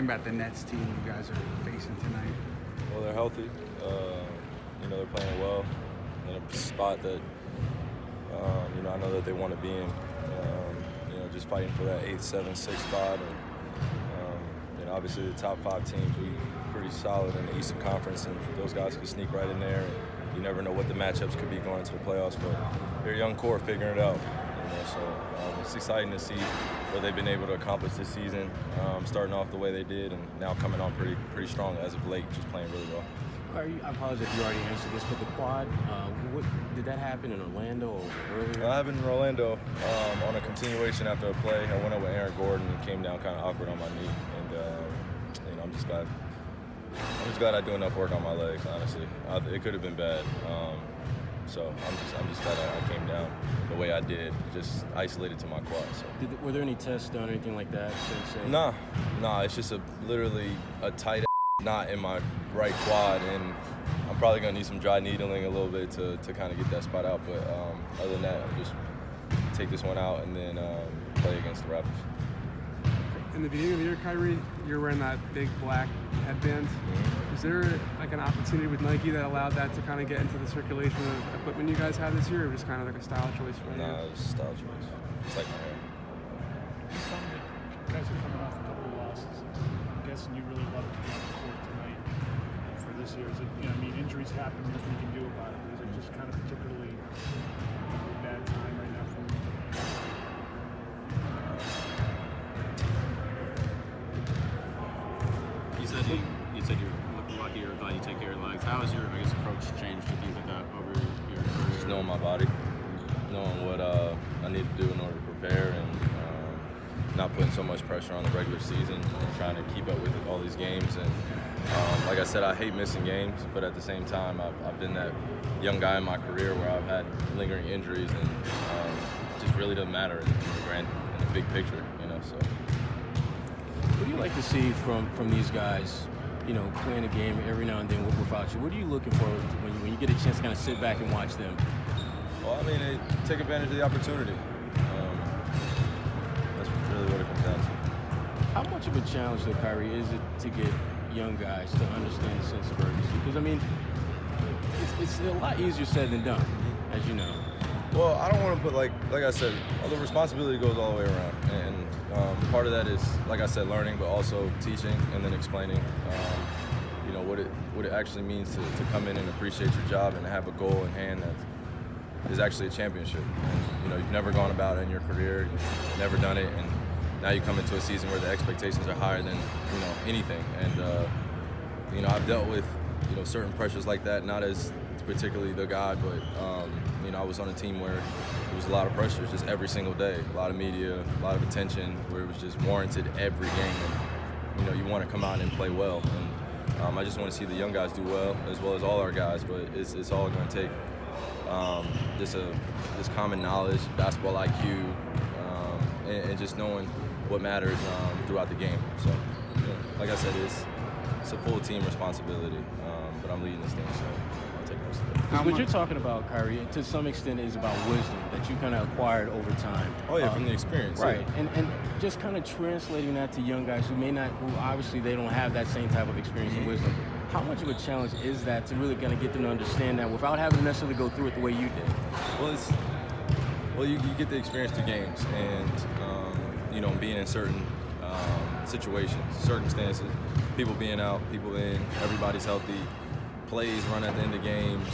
talking about the Nets team you guys are facing tonight? Well, they're healthy. They're playing well in a spot that, I know that they want to be in. Just fighting for that 8th, 7th, 6th spot. And, obviously the top 5 teams, we pretty solid in the Eastern Conference, and those guys can sneak right in there. And you never know what the matchups could be going into the playoffs, but they're a young core figuring it out. So it's exciting to see what they've been able to accomplish this season, starting off the way they did, and now coming on pretty strong as of late, just playing really well. I apologize if you already answered this, but the quad, did that happen in Orlando or earlier? I happened in Orlando on a continuation after a play. I went over Aaron Gordon and came down kind of awkward on my knee, and I'm just glad I do enough work on my legs. Honestly, it could have been bad. So I'm just glad I came down the way I did, just isolated to my quad. So. Were there any tests done or anything like that since? Nah. It's just literally a tight knot in my right quad, and I'm probably gonna need some dry needling a little bit to kind of get that spot out. But other than that, I'll just take this one out and then play against the Raptors. In the beginning of the year, Kyrie, you're wearing that big black headband. Mm-hmm. Is there like an opportunity with Nike that allowed that to kind of get into the circulation of equipment you guys have this year, or just kind of like a style choice for you? Nah, it was a style choice. It's like my hair. You guys are coming off a couple of losses. I'm guessing you really love to be on the court tonight for this year. Is it, injuries happen, nothing you can do about it. Is it just kind of particularly bad time right now for you? You said you're looking lucky or glad you take care of the legs. How has your approach changed to things like that over your career? Just knowing my body, knowing what I need to do in order to prepare, and not putting so much pressure on the regular season and trying to keep up with all these games. And like I said, I hate missing games, but at the same time, I've been that young guy in my career where I've had lingering injuries, and it just really doesn't matter in the big picture, So. What do you like to see from these guys, playing a game every now and then without you? What are you looking for when you get a chance to kind of sit back and watch them? Well, they take advantage of the opportunity. That's really what it comes down to. How much of a challenge, though, Kyrie, is it to get young guys to understand the sense of urgency? Because, it's a lot easier said than done, as you know. Well, I don't want to put, like I said, the responsibility goes all the way around. And part of that is, like I said, learning, but also teaching and then explaining, what it actually means to come in and appreciate your job and have a goal in hand that is actually a championship. And, you've never gone about it in your career, you've never done it, and now you come into a season where the expectations are higher than, anything. And, I've dealt with, certain pressures like that, not as particularly the guy, but, I was on a team where there was a lot of pressure just every single day, a lot of media, a lot of attention, where it was just warranted every game. And, you want to come out and play well. And I just want to see the young guys do well as all our guys, but it's all going to take this common knowledge, basketball IQ, and just knowing what matters throughout the game. So, like I said, it's a full team responsibility, but I'm leading this thing, so I'll take most of it. What you're talking about, Kyrie, to some extent is about wisdom that you kind of acquired over time. Oh, yeah, from the experience. Right, yeah. and just kind of translating that to young guys who obviously they don't have that same type of experience and wisdom. How much of a challenge is that to really kind of get them to understand that without having to necessarily go through it the way you did? Well, you get the experience through games and, being in certain situations, circumstances, people being out, people in, everybody's healthy, plays run at the end of games,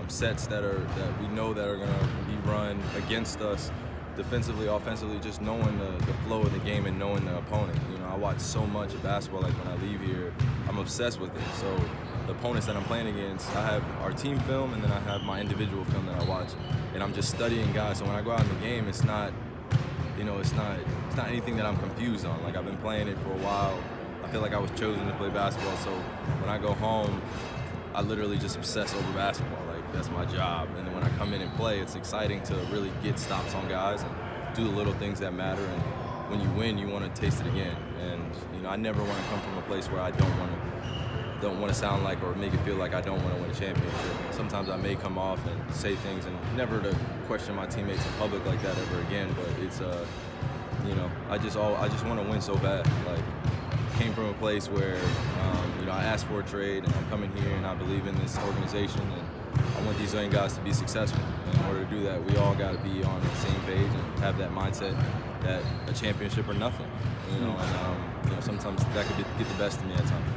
sets that we know that are going to be run against us defensively, offensively, just knowing the flow of the game and knowing the opponent. I watch so much of basketball, like when I leave here, I'm obsessed with it. So the opponents that I'm playing against, I have our team film and then I have my individual film that I watch, and I'm just studying guys. So when I go out in the game, it's not anything that I'm confused on. Like, I've been playing it for a while. I feel like I was chosen to play basketball, so when I go home, I literally just obsess over basketball. Like, that's my job. And then when I come in and play, it's exciting to really get stops on guys and do the little things that matter. And when you win, you want to taste it again. And I never want to come from a place where I don't want to sound like or make it feel like I don't want to win a championship. Sometimes I may come off and say things, and never to question my teammates in public like that ever again. But it's I just want to win so bad. Like, came from a place where, you know, I asked for a trade, and I'm coming here, and I believe in this organization, and I want these young guys to be successful. And in order to do that, we all got to be on the same page and have that mindset that a championship or nothing. You know, and you know, sometimes that could get the best of me at times.